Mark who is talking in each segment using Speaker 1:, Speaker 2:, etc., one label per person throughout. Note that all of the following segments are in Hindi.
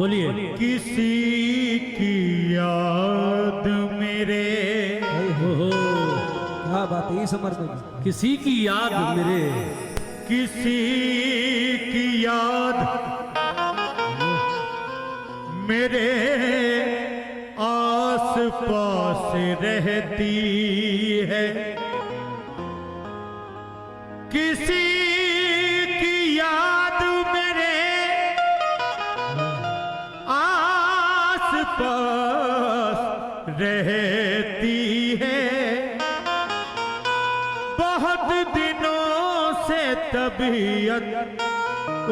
Speaker 1: बोलिए।
Speaker 2: किसी की याद मेरे,
Speaker 1: हो
Speaker 3: क्या बात है, समर में
Speaker 1: किसी की याद मेरे,
Speaker 2: किसी की याद मेरे आस पास रहती है। किसी की याद मेरे आस पास रहती है। बहुत दिनों से तबीयत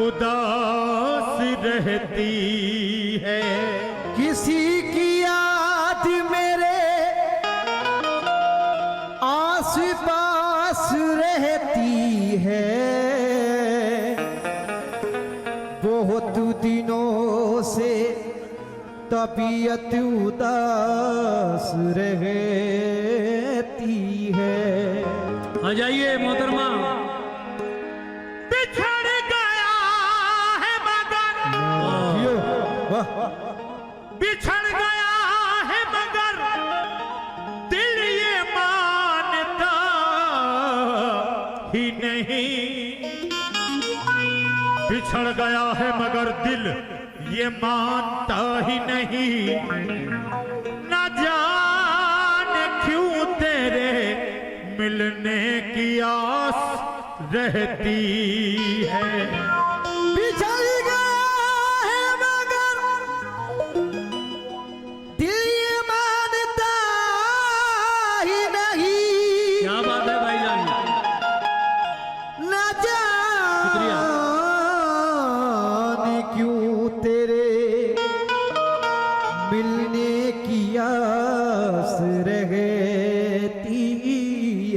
Speaker 2: उदास रहती है।
Speaker 3: किसी की याद मेरे आस पास रहती है। बहुत दिनों से तबीयत उदास रहती है।
Speaker 1: आ जाइए मोहतरमा।
Speaker 2: बिछड़ गया है मगर, बिछड़ गया है मगर दिल ये मानता ही नहीं। बिछड़ गया है मगर दिल ये मानता ही नहीं। न जाने क्यों तेरे मिलने की आस रहती है।
Speaker 3: बिछड़ गया है मगर दिल ये मानता ही नहीं।
Speaker 1: क्या बात है भाईजान,
Speaker 3: न
Speaker 1: शुक्रिया।
Speaker 3: जाने क्यों तेरे मिलने की आस रहती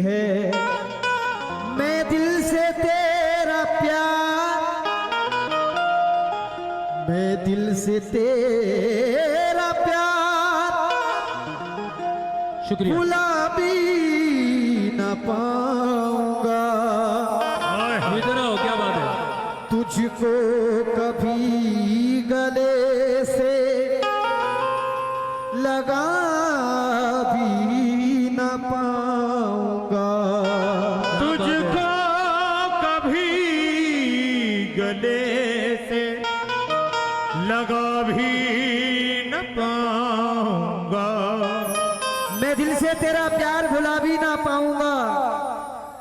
Speaker 3: है। मैं दिल से तेरा प्यार, मैं दिल से तेरा प्यार
Speaker 1: शुक्रिया।
Speaker 3: भुला भी न पाऊंगा।
Speaker 1: इधर आओ, क्या बात है।
Speaker 3: तुझको कभी गले से लगा भी न पाऊंगा।
Speaker 2: तुझको कभी गले से लगा भी न पाऊंगा।
Speaker 3: मैं दिल से तेरा प्यार भुला भी ना पाऊंगा।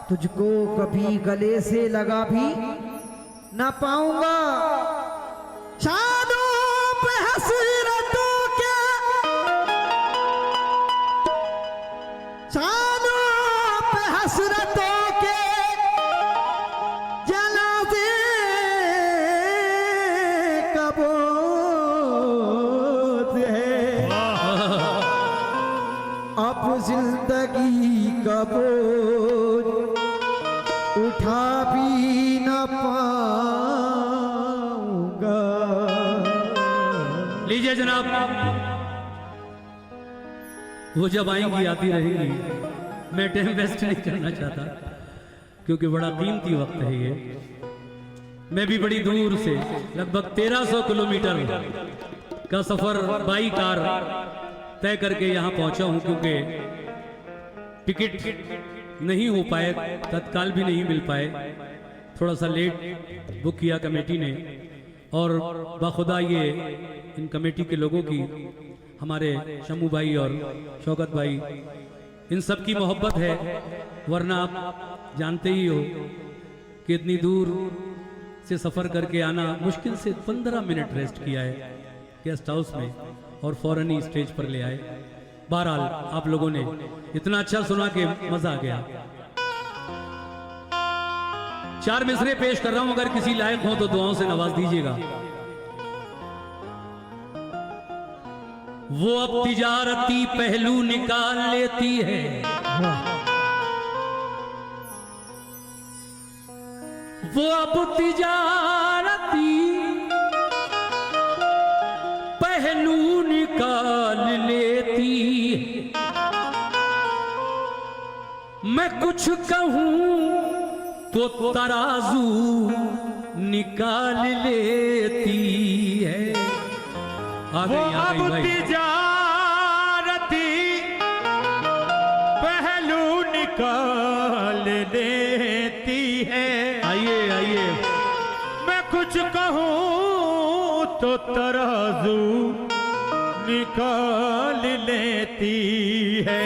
Speaker 3: तुझको कभी गले से लगा भी ना पाऊंगा। चांदों पे हसरतों के, चांदों पे हसरतों के जनाज़े का बोझ है। अब जिंदगी का बोझ उठा भी न पाऊंगा।
Speaker 1: लीजिए जनाब, वो जब आएंगी आती रहेंगी। मैं टाइम वेस्ट नहीं करना चाहता क्योंकि बड़ा कीमती वक्त है ये। मैं भी बड़ी दूर से लगभग 1300 किलोमीटर का सफर बाई कार तय करके यहाँ पहुंचा हूं, क्योंकि टिकट नहीं हो पाए, तत्काल भी नहीं मिल पाए। थोड़ा सा लेट बुक किया कमेटी ने, और बाखुदा ये इन कमेटी के लोगों की, हमारे शमू भाई और शौकत भाई, इन सब की मोहब्बत है। वरना आप जानते ही हो कि इतनी दूर से सफ़र करके आना मुश्किल से 15 मिनट रेस्ट किया है गेस्ट हाउस में और फौरन ही स्टेज पर ले आए। बहरहाल आप लोगों ने इतना अच्छा सुना कि मजा आ गया। 4 मिसरे पेश कर रहा हूं, अगर किसी लायक हो तो दुआओं से नवाज दीजिएगा। वो अब तिजारती पहलू निकाल लेती है, वो अब तिजारती पहलू निकाल लेती है। मैं कुछ कहूं तो तराजू निकाल लेती है। आ
Speaker 2: वो
Speaker 1: गई
Speaker 2: अब
Speaker 1: भाई।
Speaker 2: तिजारती पहलू निकाल लेती है।
Speaker 1: आइए आइए।
Speaker 2: मैं कुछ कहूँ तो तराजू निकाल लेती है।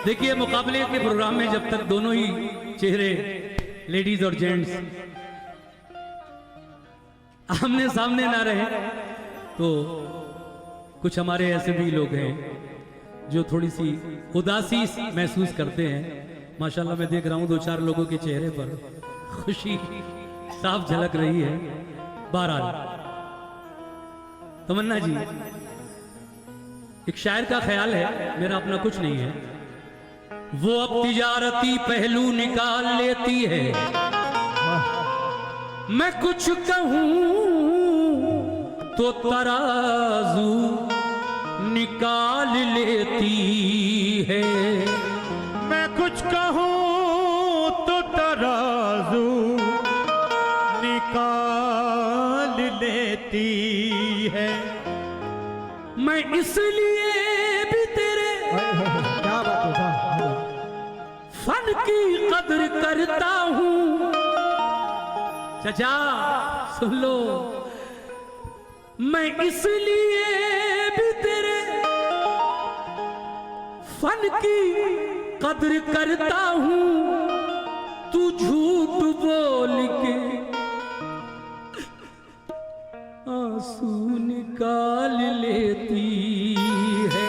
Speaker 1: देखिए, मुकाबले के प्रोग्राम में जब तक दोनों ही चेहरे, लेडीज और जेंट्स, आमने सामने ना रहे, तो कुछ हमारे ऐसे भी लोग हैं जो थोड़ी सी उदासी महसूस करते हैं। माशाल्लाह मैं देख रहा हूं 2-4 लोगों के चेहरे पर खुशी साफ झलक रही है। बहरहाल, तमन्ना जी, एक शायर का ख्याल है, मेरा अपना कुछ नहीं है। वो अब तिजारती पहलू निकाल लेती है, मैं कुछ कहूं तो तराजू निकाल लेती है।
Speaker 2: मैं कुछ कहूँ तो तराजू निकाल लेती है।
Speaker 1: मैं इसलिए भी तेरे
Speaker 3: क्या बात है।
Speaker 1: फन की कदर करता हूं। चाचा सुन लो, मैं इसलिए भी तेरे फन की कदर करता हूं। तू झूठ बोल के आंसू निकाल लेती है।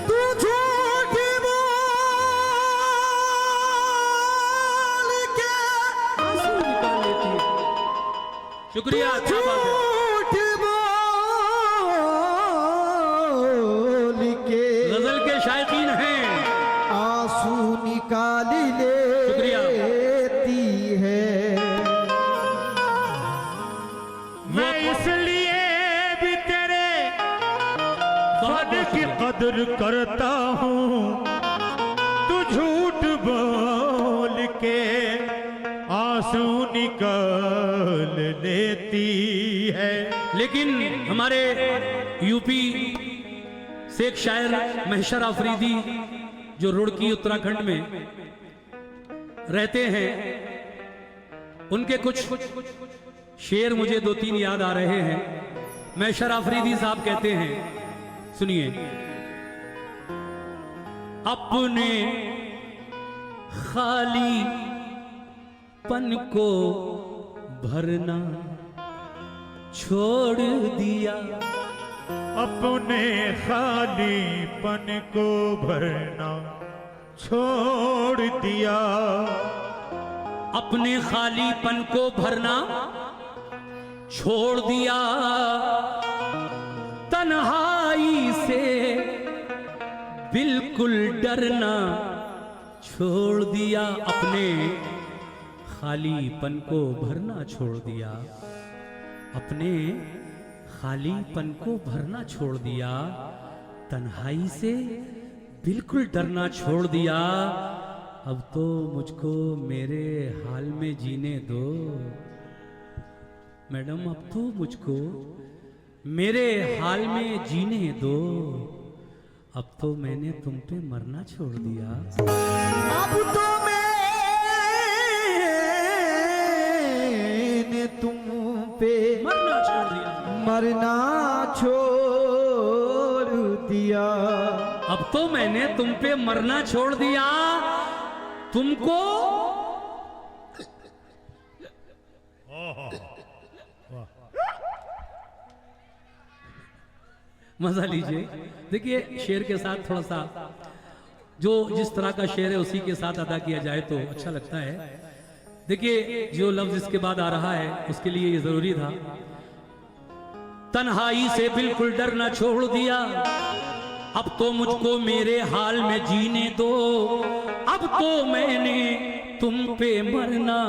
Speaker 3: तू झूठ बोल के
Speaker 1: आंसू निकाल लेती है। शुक्रिया, क्या बात है।
Speaker 3: झूठ बोल के
Speaker 1: गजल के शायकीन हैं।
Speaker 3: आंसू निकाल
Speaker 1: शुक्रिया।
Speaker 3: लेती है।
Speaker 2: मैं इसलिए भी तेरे फन की कदर करता हूँ। तू झूठ बोल के आंसू निकाल लेती है।
Speaker 1: लेकिन हमारे यूपी से एक शायर महशर आफरीदी, जो रुड़की उत्तराखंड में रहते हैं, उनके कुछ शेर मुझे 2-3 याद आ रहे हैं। महशर आफरीदी साहब कहते हैं, सुनिए। अपने खाली पन को भरना छोड़ दिया।
Speaker 2: अपने खालीपन को भरना छोड़ दिया।
Speaker 1: अपने खालीपन को भरना छोड़ दिया। तन्हाई से बिल्कुल डरना छोड़ दिया। अपने खालीपन को भरना छोड़ दिया। अपने खालीपन को भरना छोड़ दिया। तन्हाई से बिल्कुल डरना छोड़ दिया। अब तो मुझको मेरे हाल में जीने दो। मैडम, अब तो मुझको मेरे हाल में जीने दो। अब तो मैंने तुम पे मरना छोड़ दिया।
Speaker 3: अब तो मैंने तुम पे
Speaker 1: मरना छोड़ दिया।
Speaker 3: मरना छोड़ दिया।
Speaker 1: अब तो मैंने तुम पे मरना छोड़ दिया। तुमको मजा लीजिए। देखिए, शेर के साथ थोड़ा सा जो जिस तरह का शेर है उसी के साथ अदा किया जाए तो अच्छा लगता है। देखिए, जो लफ्ज इसके बाद आ रहा है उसके लिए ये जरूरी था। तन्हाई से बिल्कुल डरना छोड़ दिया। अब तो मुझको मेरे हाल में जीने दो। अब तो मैंने तुम पे मरना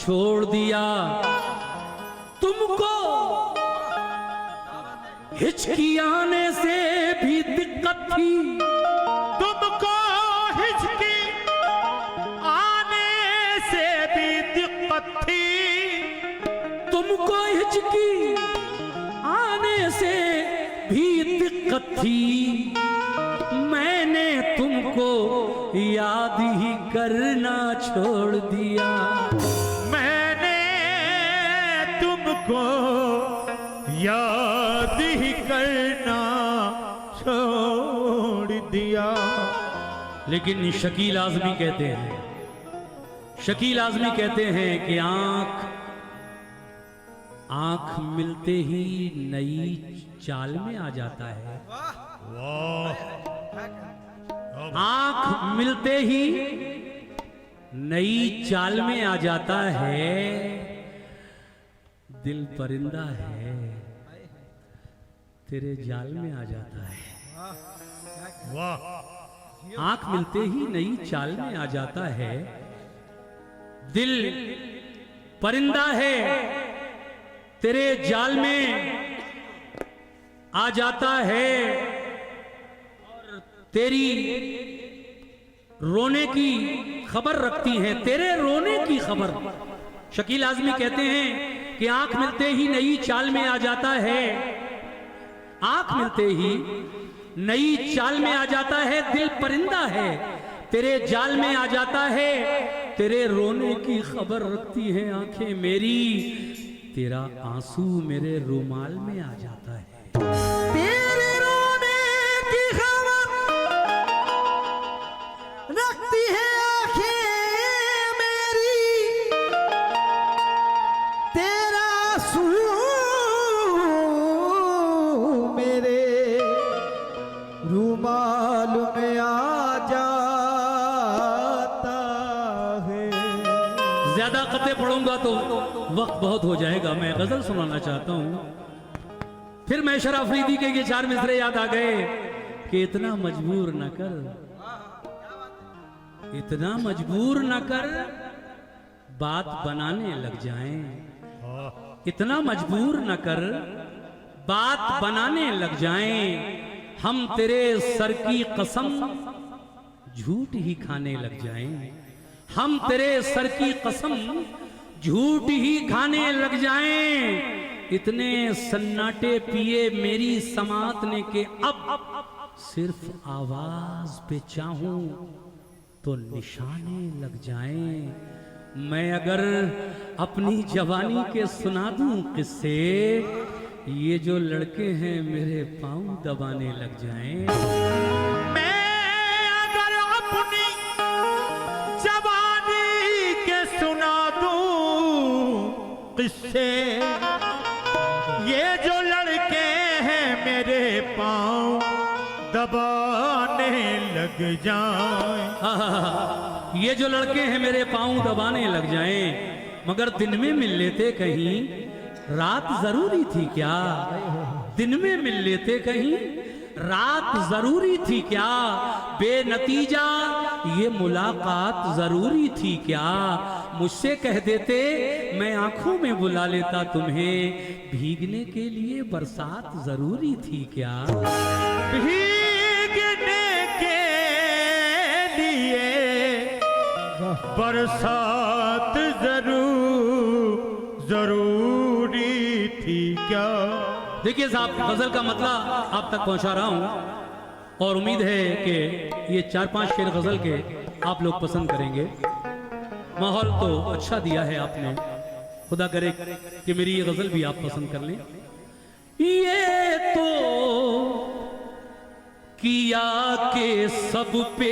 Speaker 1: छोड़ दिया। तुमको हिचकी आने से भी दिक्कत थी।
Speaker 2: तुमको हिचकी आने से भी दिक्कत थी।
Speaker 1: तुमको हिचकी आने से भी थी, मैंने तुमको याद ही करना छोड़ दिया।
Speaker 2: मैंने तुमको याद ही करना छोड़ दिया।
Speaker 1: लेकिन शकील आज़मी कहते हैं, शकील आज़मी कहते हैं कि आंख मिलते ही नई चाल में आ जाता है। आंख मिलते ही नई चाल में आ जाता है। दिल परिंदा है, तेरे जाल में आ जाता है।
Speaker 2: वाह,
Speaker 1: आंख मिलते ही नई चाल में आ जाता है। दिल परिंदा है, तेरे जाल में आ जाता है। और तेरी रोने की खबर रखती है, तेरे रोने की खबर। शकील आज़मी कहते हैं कि आंख मिलते ही नई चाल में आ जाता है। आंख मिलते ही नई चाल में आ जाता है। दिल परिंदा है, तेरे जाल में आ जाता है। तेरे रोने की खबर रखती है आंखें मेरी, तेरा आंसू मेरे रुमाल में आ जाता है।
Speaker 3: तेरे रोने की खबर रखती है आंखें मेरी, तेरा आंसू मेरे रुमाल में आ जाता है।
Speaker 1: ज्यादा कते पढ़ूंगा तो वक्त बहुत हो जाएगा। मैं गजल सुनाना चाहता हूं। फिर मैं शरा अफरीदी के ये 4 मिसरे याद आ गए कि इतना मजबूर न कर, इतना मजबूर न कर, बात बनाने लग जाएं। इतना मजबूर न कर, बात बनाने लग जाएं। हम तेरे सर की कसम झूठ ही खाने लग जाएं। हम तेरे सर की कसम झूठ ही खाने लग जाएं। इतने सन्नाटे पिए मेरी समात ने के अब सिर्फ आवाज पे चाहूं तो निशाने लग जाएं। मैं अगर अपनी जवानी के सुना दूं किस्से, ये जो लड़के हैं मेरे पांव दबाने लग जाएं।
Speaker 2: मैं अगर अपनी जवानी के सुना दूं किस्से, ये जो लड़के हैं मेरे पांव दबाने लग जाएं।
Speaker 1: ये जो लड़के हैं मेरे पांव दबाने लग जाएं। मगर दिन में मिल लेते कहीं, रात जरूरी थी क्या? दिन में मिल लेते कहीं, रात जरूरी थी क्या? बेनतीजा ये मुलाकात जरूरी थी क्या? मुझसे कह देते मैं आंखों में बुला लेता तुम्हें, भीगने के लिए बरसात जरूरी थी क्या?
Speaker 2: भीगने के लिए बरसात जरूरी थी क्या?
Speaker 1: देखिए साहब, गजल का मतलब आप तक पहुंचा रहा हूं और उम्मीद है कि ये 4-5 शेर गजल के आप लोग पसंद करेंगे। माहौल तो अच्छा दिया है आपने, खुदा करे कि मेरी ये गजल भी आप पसंद कर लें। ये तो किया के सब पे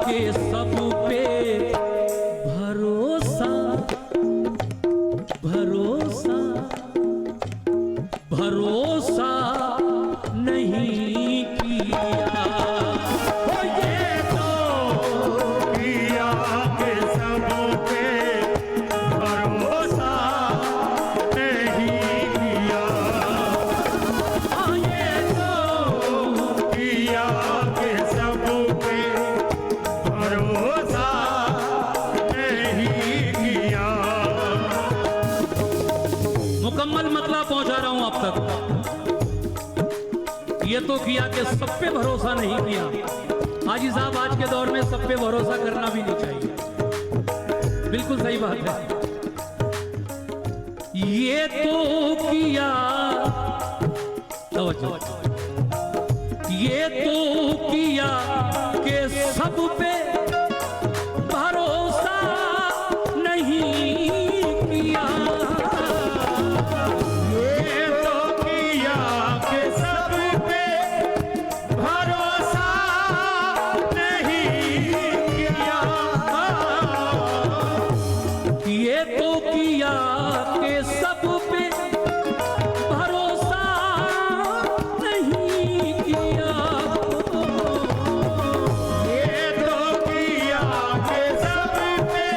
Speaker 1: के सब पे भरोसा भरोसा भरोसा नहीं किया।
Speaker 2: ये तो किया के सब पे भरोसा नहीं किया। ये तो किया के सब पे भरोसा नहीं किया।
Speaker 1: मुकम्मल मतलब पहुंचा रहा हूं आप तक। ये तो किया कि सब पे भरोसा नहीं किया। हाजी साहब, आज के दौर में सब पे भरोसा करना भी नहीं चाहिए। बिल्कुल सही बात है। ये तो किया, तवज्जो, ये तो किया कि सब पे भरोसा नहीं किया।
Speaker 2: ये तो किया के सब पे भरोसा नहीं किया।
Speaker 1: ये तो किया कि सब पे भरोसा नहीं किया।
Speaker 2: ये तो किया के सब पे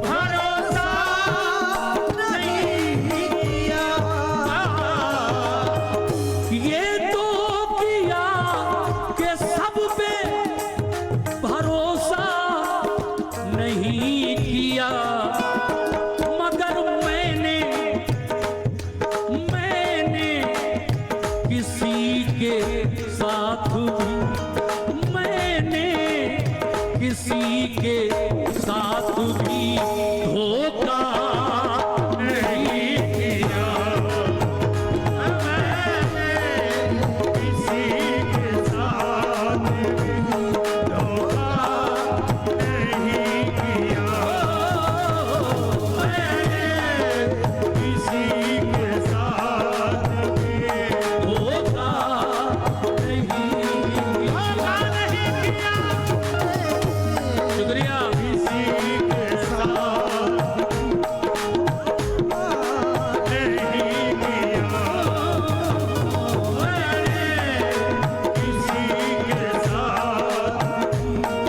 Speaker 2: भरोसा नहीं किया।
Speaker 1: ये तो किया कि सब पे भरोसा नहीं किया। मगर मैंने किसी के साथ भी, मैंने किसी के साथ भी धोखा नहीं किया।
Speaker 2: मैंने किसी के साथ धोखा नहीं किया। मैंने किसी के साथ
Speaker 1: धोखा नहीं किया।
Speaker 2: धोखा नहीं किया।
Speaker 1: शुक्रिया।
Speaker 2: किसी के साथ नहीं किया। मैंने किसी के साथ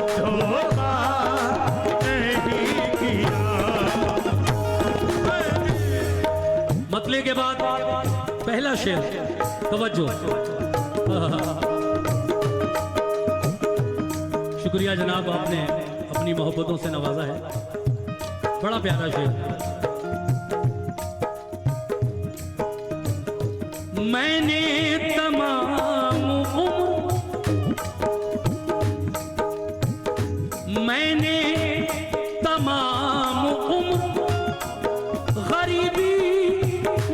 Speaker 2: धोखा नहीं किया।
Speaker 1: मतले के बाद पहला शेर, तवज्जो। शुक्रिया जनाब, आपने अपनी मोहब्बतों से नवाजा है। बड़ा प्यारा शेर। मैंने तमाम उम्र, मैंने तमाम उम्र गरीबी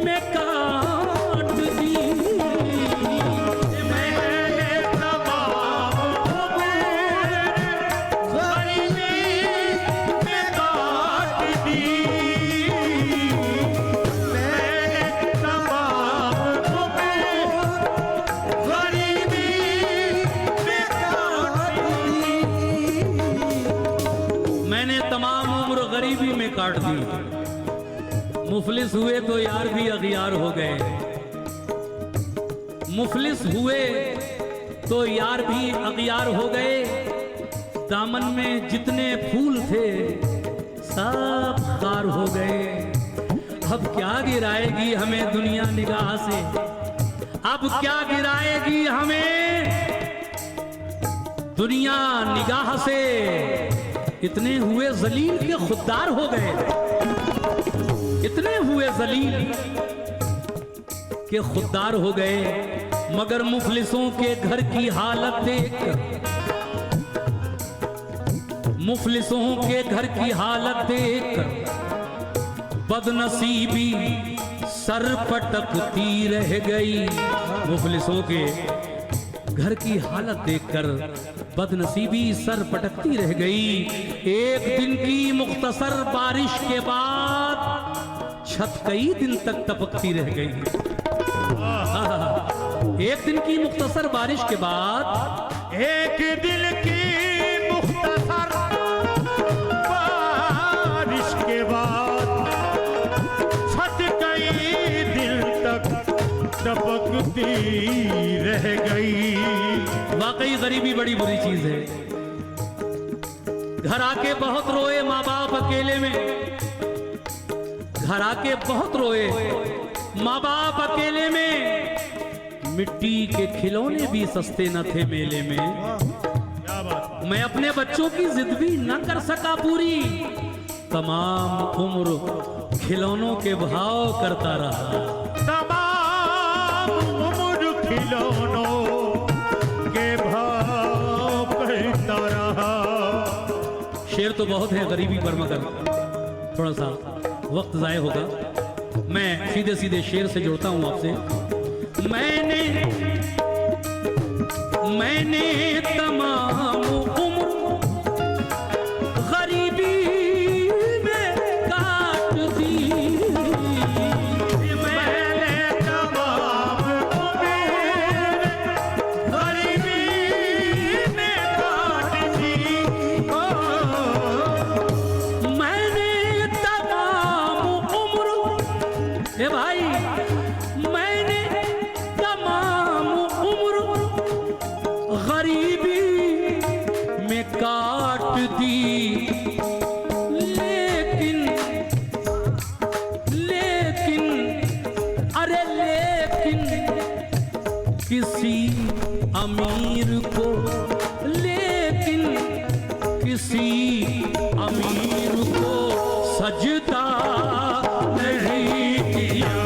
Speaker 1: में काट दी।
Speaker 2: मैंने तमाम उम्र गरीबी में काट दी। मैंने तमाम उम्र गरीबी में काट दी।
Speaker 1: मैंने तमाम उम्र गरीबी में काट दी। मुफलिस हुए तो यार भी अगियार हो गए। मुफलिस हुए तो यार भी अगियार हो गए। दामन में जितने फूल थे सब खार हो गए। अब क्या गिराएगी हमें दुनिया निगाह से, अब क्या गिराएगी हमें दुनिया निगाह से। इतने हुए जलील के खुददार हो गए, इतने हुए जलील के खुददार हो गए। मगर मुफलिसों के घर की हालत देख, मुफलिसों के घर की हालत देख बदनसीबी सर पटकती रह गई। मुफलिसों के घर की हालत देखकर बदनसीबी सर पटकती रह गई। एक दिन की मुख्तसर बारिश के बाद छत कई दिन तक टपकती रह गई। एक दिन की मुख्तसर बारिश के बाद,
Speaker 2: एक दिन की
Speaker 1: गरीबी बड़ी बुरी चीज है। घर आके बहुत रोए माँ बाप अकेले में, घर आके बहुत रोए माँ बाप अकेले में। मिट्टी के खिलौने भी सस्ते न थे मेले में।
Speaker 2: क्या बात।
Speaker 1: मैं अपने बच्चों की जिद भी न कर सका पूरी, तमाम उम्र खिलौनों के भाव करता रहा।
Speaker 2: तमाम उम्र खिलौनों के भाव करता रहा।
Speaker 1: शेर तो बहुत है गरीबी पर, मगर थोड़ा सा वक्त जाया होगा। मैं सीधे सीधे शेर से जोड़ता हूं आपसे। मैंने तमाम उम्र गरीबी में काट दी।
Speaker 2: मैंने तमाम उम्र गरीबी में काट दी।
Speaker 1: मैंने तमाम उम्र, ए भाई, मैंने तमाम उम्र गरीबी में काट दी। लेकिन अरे लेकिन किसी अमीर को, लेकिन किसी अमीर को सजदा नहीं किया।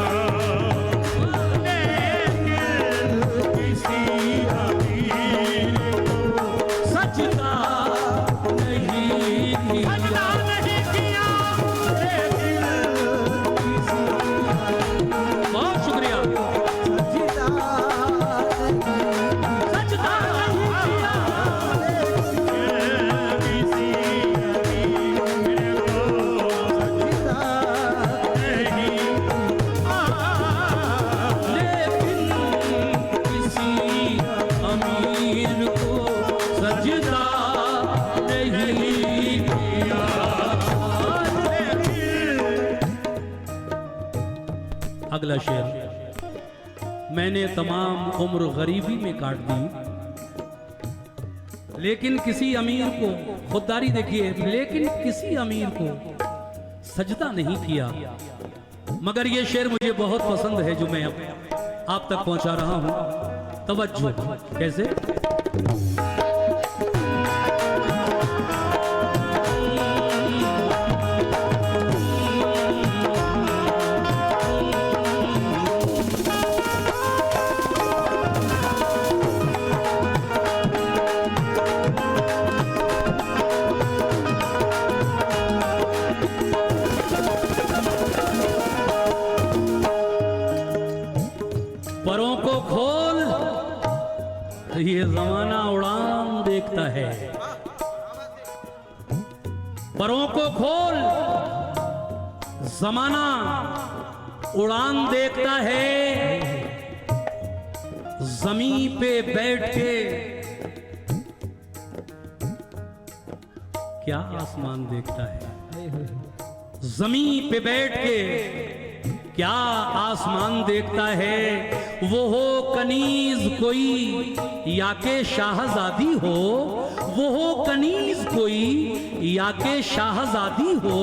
Speaker 2: किसी अमीर
Speaker 1: सजदा नहीं किया।
Speaker 2: नहीं किया।
Speaker 1: बहुत शुक्रिया। सजदा नहीं किया।
Speaker 2: किसी अमीर को नहीं।
Speaker 1: लेकिन किसी अमीर को सजदा नहीं किया। अगला शेर। मैंने तमाम उम्र गरीबी में काट दी, लेकिन किसी अमीर को, खुददारी देखिए, लेकिन किसी अमीर को सजदा नहीं किया। मगर ये शेर मुझे बहुत पसंद है जो मैं अब आप तक पहुंचा रहा हूं। तवज्जो। कैसे? परों को खोल, ये जमाना उड़ान देखता है। परों को खोल, जमाना उड़ान देखता है। जमीन पे बैठ के क्या आसमान देखता है। जमीन पे बैठ के क्या आसमान देखता है। वो हो कनीज कोई या के शाहजादी हो, वो हो कनीज कोई या के शाहजादी हो,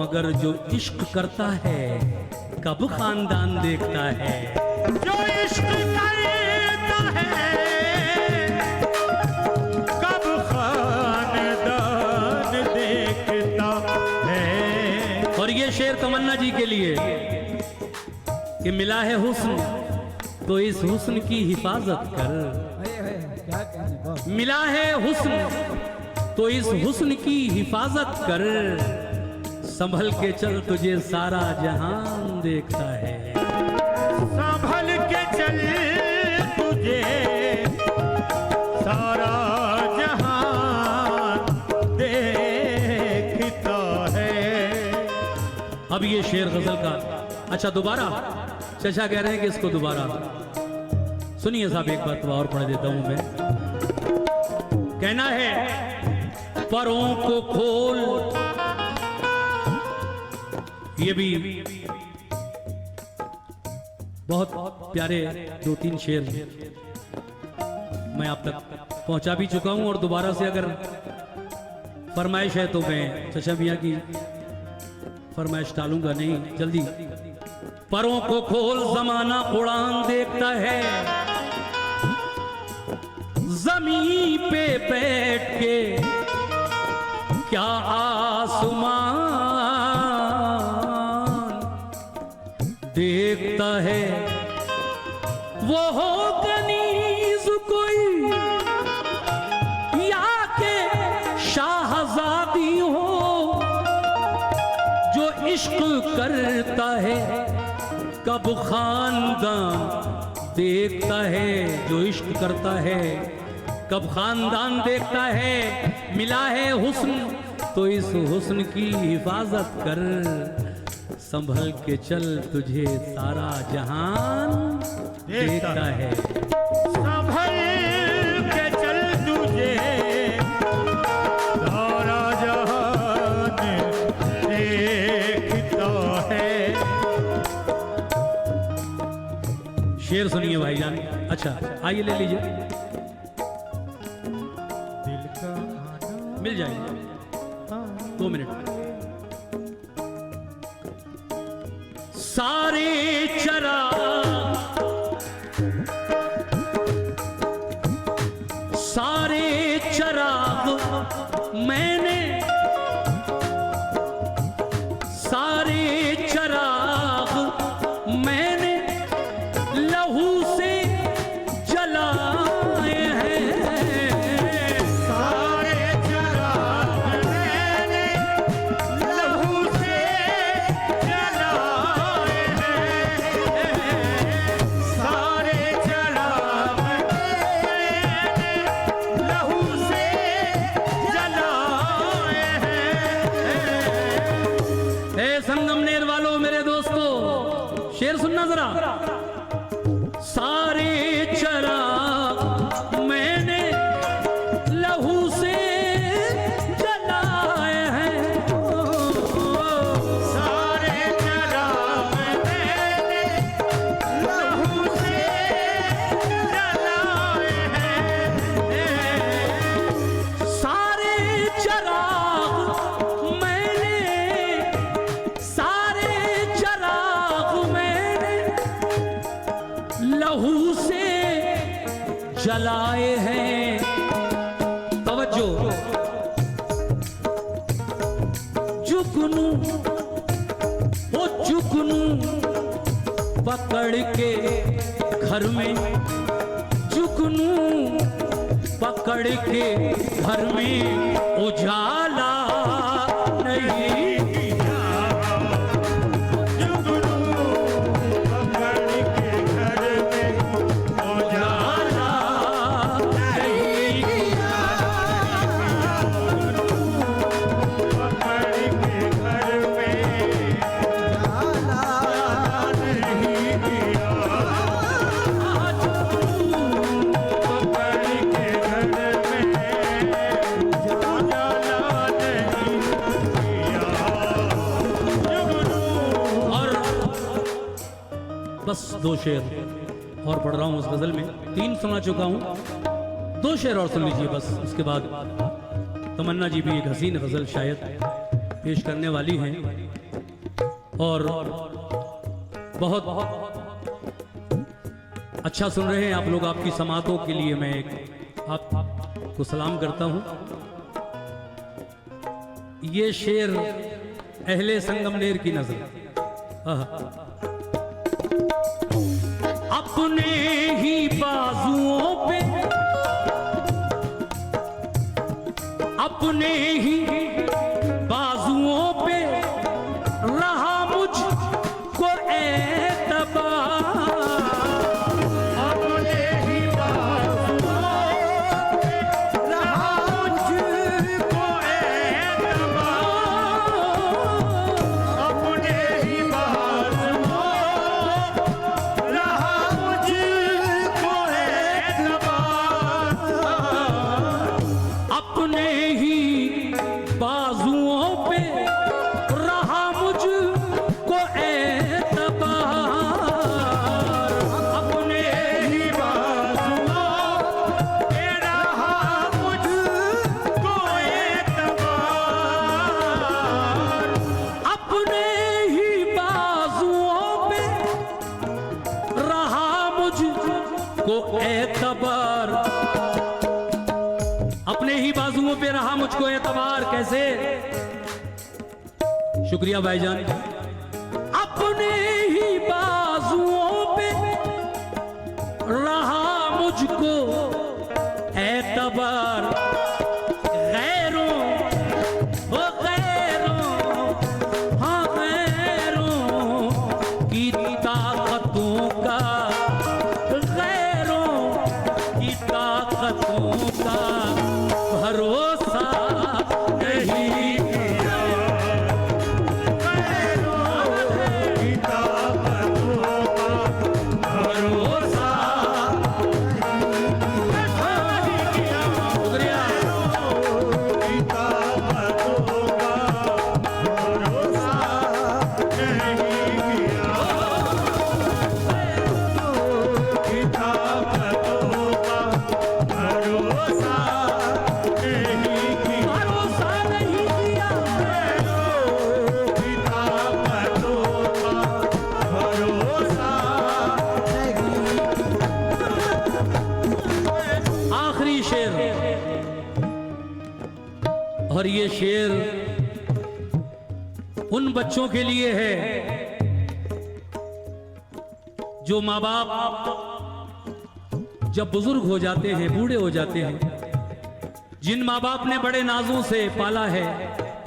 Speaker 1: मगर जो इश्क करता है कब खानदान देखता है।
Speaker 2: जो इश्क करता है कब खानदान देखता है।
Speaker 1: और ये शेर तमन्ना जी के लिए कि मिला है हुस्न तो इस हुस्न की हिफाजत कर। मिला है हुस्न तो इस हुस्न की हिफाजत कर। संभल के चल तुझे सारा जहान देखता है।
Speaker 2: संभल के चल तुझे सारा जहान देखता है।
Speaker 1: अब ये शेर गजल का, अच्छा दोबारा चचा कह रहे हैं कि इसको दोबारा सुनिए साहब। एक बार तो और पढ़ देता हूं मैं। कहना है परों को खोल, ये भी बहुत प्यारे 2-3 शेर मैं आप तक पहुंचा भी चुका हूं और दोबारा से अगर फरमाइश है तो मैं चचा मियां की फरमाइश टालूंगा नहीं, जल्दी। परों को खोल जमाना उड़ान देखता है, जमीन पे बैठ के क्या आसमान देखता है। वो हो कनीज कोई या के शाहजादी हो, जो इश्क करता है कब खानदान देखता है, जो इश्क करता है कब खानदान देखता है। मिला है हुस्न तो इस हुस्न की हिफाजत कर, संभल के चल तुझे सारा जहान देखता है।
Speaker 2: संभल के चल तुझे सारा जहान देखता है।
Speaker 1: शेर सुनिए भाईजान। अच्छा आइए ले लीजिए,
Speaker 2: दिल का आना
Speaker 1: मिल जाएगा 2 मिनट। सारे चराग मैंने, सारे चराग मैंने लहू से जलाए हैं।
Speaker 2: सारे चराग मैंने लहू से जलाए हैं। सारे चराग मैंने लहू से जलाए हैं।
Speaker 1: ए संगमनेर वालों मेरे दोस्तों, शेर सुनना जरा। सारे चराग मैंने लहू से जलाए हैं।
Speaker 2: सारे चराग मैंने लहू से जलाए हैं।
Speaker 1: सारे चराग मैंने, सारे चराग मैंने लहू से जलाए हैं। तवज्जो, जुगनू वो जुगनू पकड़ के घर में, जुगनू पकड़ के घर में उजाला नहीं किया।
Speaker 2: जुगनू पकड़ के घर में उजाला
Speaker 1: नहीं किया।
Speaker 2: पकड़ के घर में उजाला नहीं किया। पकड़ के घर में उजाला नहीं किया। जुगनू
Speaker 1: और बस 2 शेर और पढ़ रहा हूं उस गजल में, 3 सुना चुका हूं, 2 शेर और सुन लीजिए बस। उसके बाद तमन्ना जी भी एक हसीन गजल शायद पेश करने वाली हैं। और बहुत अच्छा सुन रहे हैं आप लोग, आपकी समातों के लिए मैं आपको सलाम करता हूं। ये शेर अहले संगमनेर की नजर, अपने ही बाजुओं पे, अपने ही बाजुओं पे रहा मुझको एतबार।
Speaker 2: अपने ही बाजुओं पे रहा मुझको एतबार। अपने ही बाजुओं रहा मुझको एतबार।
Speaker 1: अपने ही बाजुओं पे रहा मुझको एतबार। कैसे? शुक्रिया भाईजान। अपने ही बाजुओं पे रहा मुझको एतबार, गैरों वो गैरों, हाँ गैरों की ताकतों का, गैरों की ताकतों का भरोसा नहीं किया। और ये शेर उन बच्चों के लिए है जो माँ बाप जब बुजुर्ग हो जाते हैं, बूढ़े हो जाते हैं, जिन माँ बाप ने बड़े नाजों से पाला है,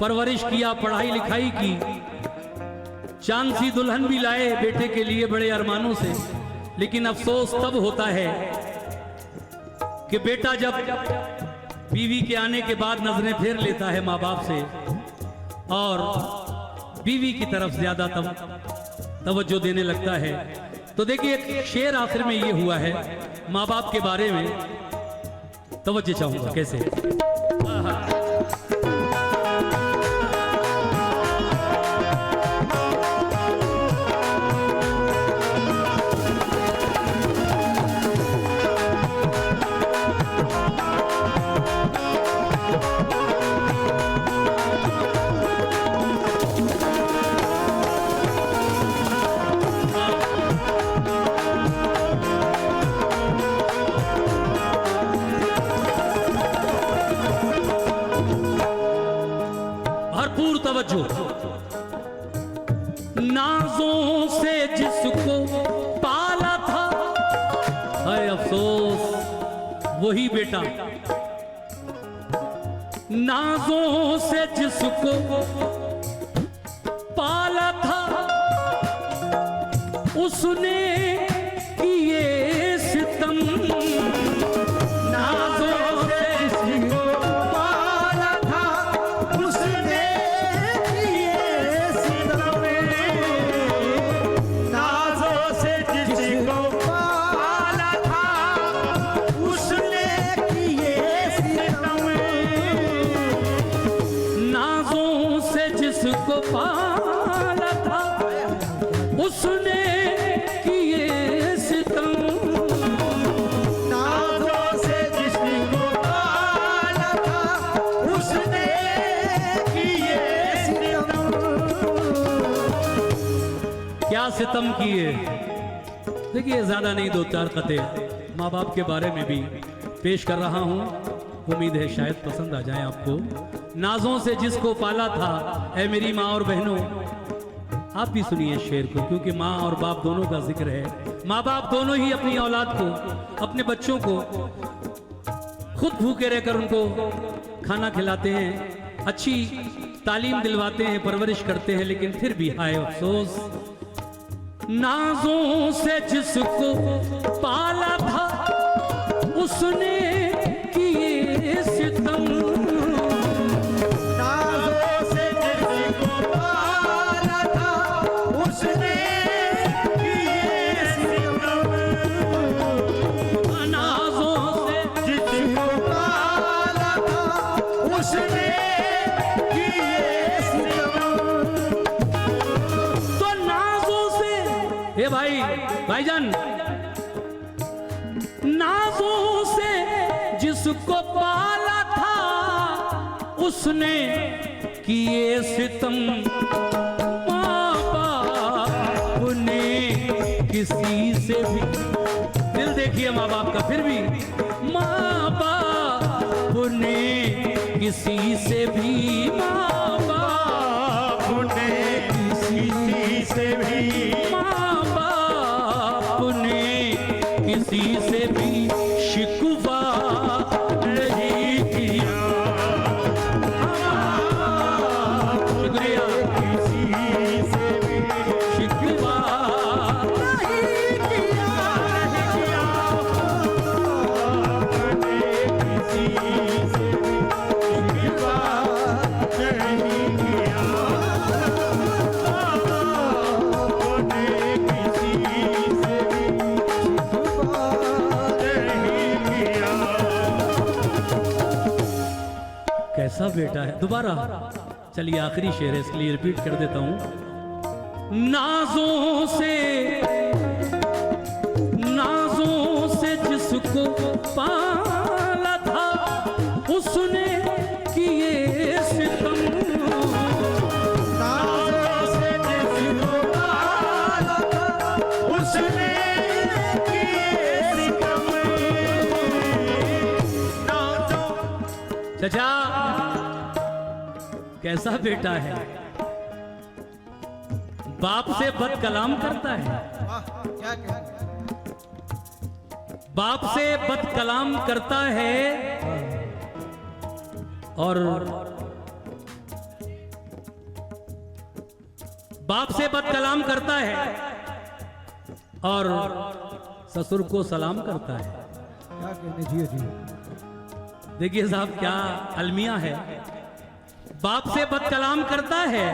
Speaker 1: परवरिश किया, पढ़ाई लिखाई की, चांद सी दुल्हन भी लाए बेटे के लिए बड़े अरमानों से, लेकिन अफसोस तब होता है कि बेटा जब बीवी के आने के बाद नजरें फेर लेता है माँ बाप से और बीवी की तरफ ज्यादा तवज्जो देने लगता है। तो देखिए एक शेर आखिर में ये हुआ है माँ बाप के बारे में, तवज्जो चाहूंगा कैसे। नाजों से जिसको पाला था, है अफसोस वही बेटा, नाजों से जिसको पाला था उसने किए सितम, नाजों से जिसको पाला था उसने को पाला था उसने किए सितम, नाज़ों से जिसको पाला था उसने किए सितम। क्या सितम किए? देखिए ज्यादा नहीं, दो चार कते माँ बाप के बारे में भी पेश कर रहा हूँ, उम्मीद है शायद पसंद आ जाए आपको। नाजों से जिसको पाला था, ऐ मेरी माँ और बहनों, आप भी सुनिए शेर को, क्योंकि माँ और बाप दोनों का जिक्र है। माँ बाप दोनों ही अपनी औलाद को, अपने बच्चों को खुद भूखे रहकर उनको खाना खिलाते हैं, अच्छी तालीम दिलवाते हैं, परवरिश करते हैं, लेकिन फिर भी हाय अफसोस, नाजों से जिसको पाला था उसने किए सितम, भाई भाईजान, नाजों से जिसको पाला था उसने किए सितम, माँ बाप ने किसी से भी, दिल देखिए माँ बाप का, फिर भी माँ बाप ने किसी से भी माँ बाप
Speaker 2: ने किसी से भी
Speaker 1: माँ बाप ने किसी से भी शिकवा नहीं किया। शुक्रिया।
Speaker 2: किसी से भी
Speaker 1: शिकवा नहीं किया।
Speaker 2: आपने किसी से भी शिकवा नहीं किया। आपने किसी से भी शिकवा नहीं किया।
Speaker 1: कैसा बेटा है। दोबारा चलिए आखिरी शेर है इसके लिए रिपीट कर देता हूं। नाजों से जिसको पाला था उसने किए सितम।
Speaker 2: नाज़ों से जिसको पाला था, उसने किए सितम। नाज़ों
Speaker 1: चचा कैसा बेटा है। बाप से बद कलाम करता है।
Speaker 3: क्या कहना
Speaker 1: बाप से बद कलाम करता है और बाप से बद कलाम करता है और ससुर को सलाम करता है।
Speaker 3: क्या कहने जियो जी।
Speaker 1: देखिए साहब क्या अलमिया है। बाप से बद कलाम करता है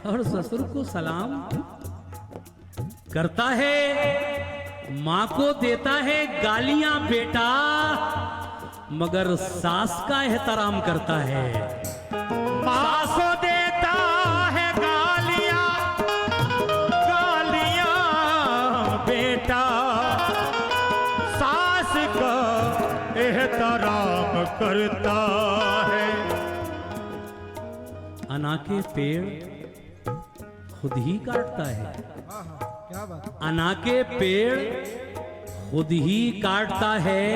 Speaker 1: और ससुर को सलाम करता है। माँ को देता है गालियां बेटा मगर सास का एहतराम करता है।
Speaker 2: माँ को देता है गालियाँ, गालियाँ बेटा, सास का एहतराम करता है।
Speaker 1: अना के पेड़ खुद ही काटता है।
Speaker 3: क्या बात है।
Speaker 1: अना के पेड़ खुद ही काटता है।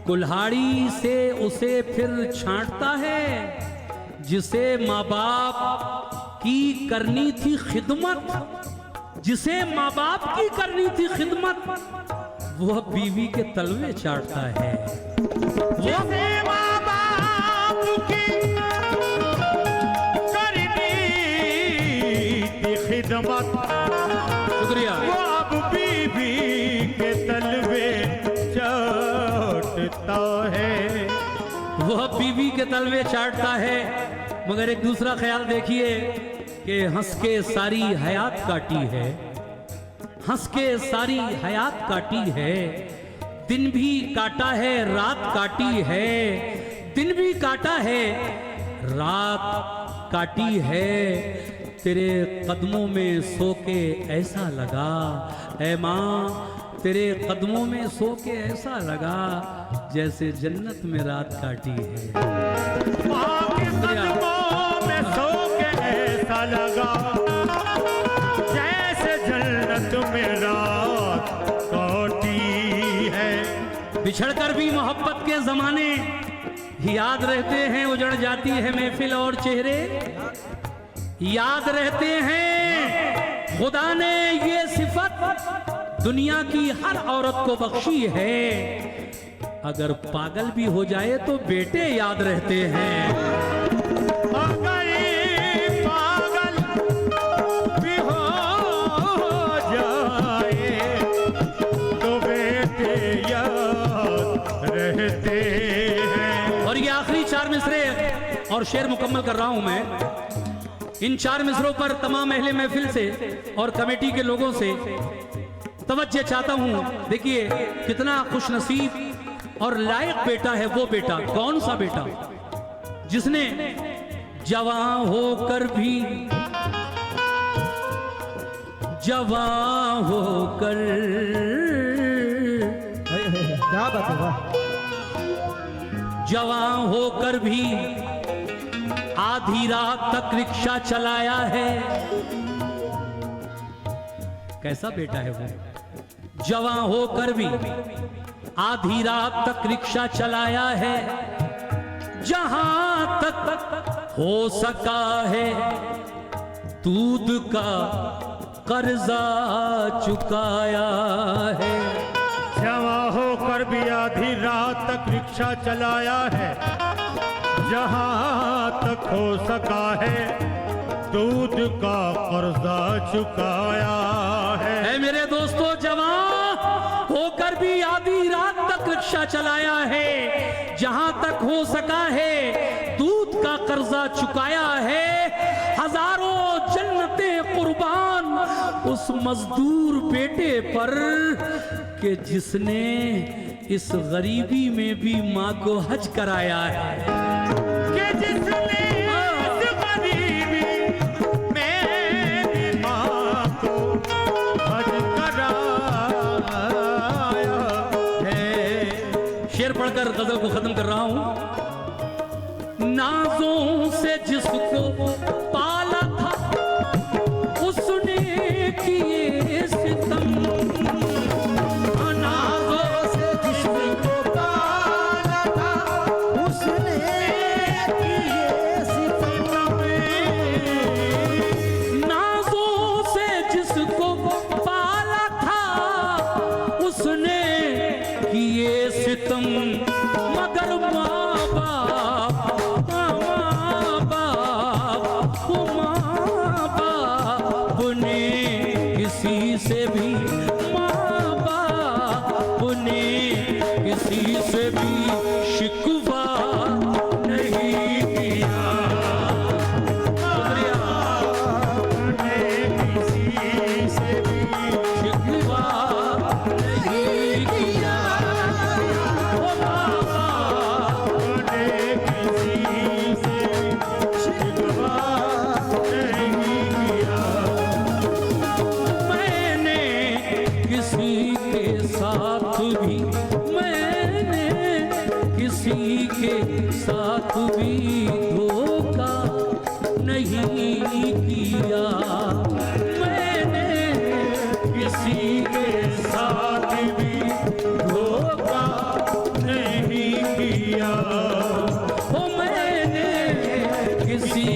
Speaker 1: कुल्हाड़ी से उसे फिर छांटता है। जिसे माँ बाप की करनी थी खिदमत, जिसे माँ बाप की करनी थी खिदमत, वह बीवी के तलवे चाटता है।
Speaker 2: जिसे माँ बाप की करनी थी खिदमत,
Speaker 1: शुक्रिया।
Speaker 2: वो अब बीवी के तलवे चाटता है।
Speaker 1: वह बीवी के तलवे चाटता है। मगर एक दूसरा ख्याल देखिए कि हंस के सारी हयात काटी है। हंस के सारी हयात काटी है। दिन भी काटा है रात काटी है। दिन भी काटा है रात काटी है। तेरे कदमों में सो के ऐसा लगा ऐ माँ, तेरे कदमों में सो के ऐसा लगा जैसे जन्नत में रात काटी है।
Speaker 2: माँ के कदमों में सो के ऐसा लगा जैसे जन्नत में रात काटी है।
Speaker 1: बिछड़कर भी मोहब्बत के जमाने याद रहते हैं। उजड़ जाती है महफिल और चेहरे याद रहते हैं। खुदा ने ये सिफत दुनिया की हर औरत को बख्शी है। अगर पागल भी हो जाए तो बेटे याद रहते हैं।
Speaker 2: अगर पागल भी हो जाए तो बेटे याद रहते हैं।
Speaker 1: और ये आखिरी चार मिसरे और शेर मुकम्मल कर रहा हूं मैं। इन चार मिसरों पर तमाम अहले महफिल से और कमेटी के लोगों से तवज्जो चाहता हूं। देखिए कितना खुश नसीब और लायक बेटा है वो बेटा। कौन सा बेटा जिसने जवान होकर भी जवान होकर
Speaker 3: क्या बात है। वाह।
Speaker 1: जवान होकर भी आधी रात तक रिक्शा चलाया है। कैसा बेटा है वो। जवान होकर भी आधी रात तक रिक्शा चलाया है। जहां तक हो सका है दूध का कर्जा चुकाया है।
Speaker 2: जवां होकर भी आधी रात तक रिक्शा चलाया है, जहां तक हो सका है दूध का कर्जा चुकाया है।
Speaker 1: ऐ मेरे दोस्तों, जवान होकर भी आधी रात तक रिक्शा चलाया है, जहां तक हो सका है दूध का कर्जा चुकाया है। हजारों जन्नतें कुर्बान उस मजदूर बेटे पर कि जिसने इस गरीबी में भी माँ को हज कराया है।
Speaker 2: कि जिसने इस गरीबी में भी माँ को हज कराया है।
Speaker 1: शेर पढ़कर गजल को खत्म कर रहा हूं। नाजों से जिसको पाला था उसने किए सितम, नाजों से जिसको
Speaker 3: पाला था उसने किए सितम,
Speaker 1: नाजों से जिसको पाला था उसने किए सितम, मगर माँ बाप ने किसी से भी, माँ बाप ने किसी से भी शिकवा नहीं किया। शुक्रिया।
Speaker 2: किसी से भी
Speaker 1: शिकवा नहीं किया। ओ माँ बाप
Speaker 2: ने किसी से शिकवा नहीं किया।
Speaker 1: किसी के साथ भी, मैंने किसी के साथ भी धोखा नहीं किया। मैंने किसी के साथ भी
Speaker 2: धोखा नहीं किया।
Speaker 1: ओ मैंने किसी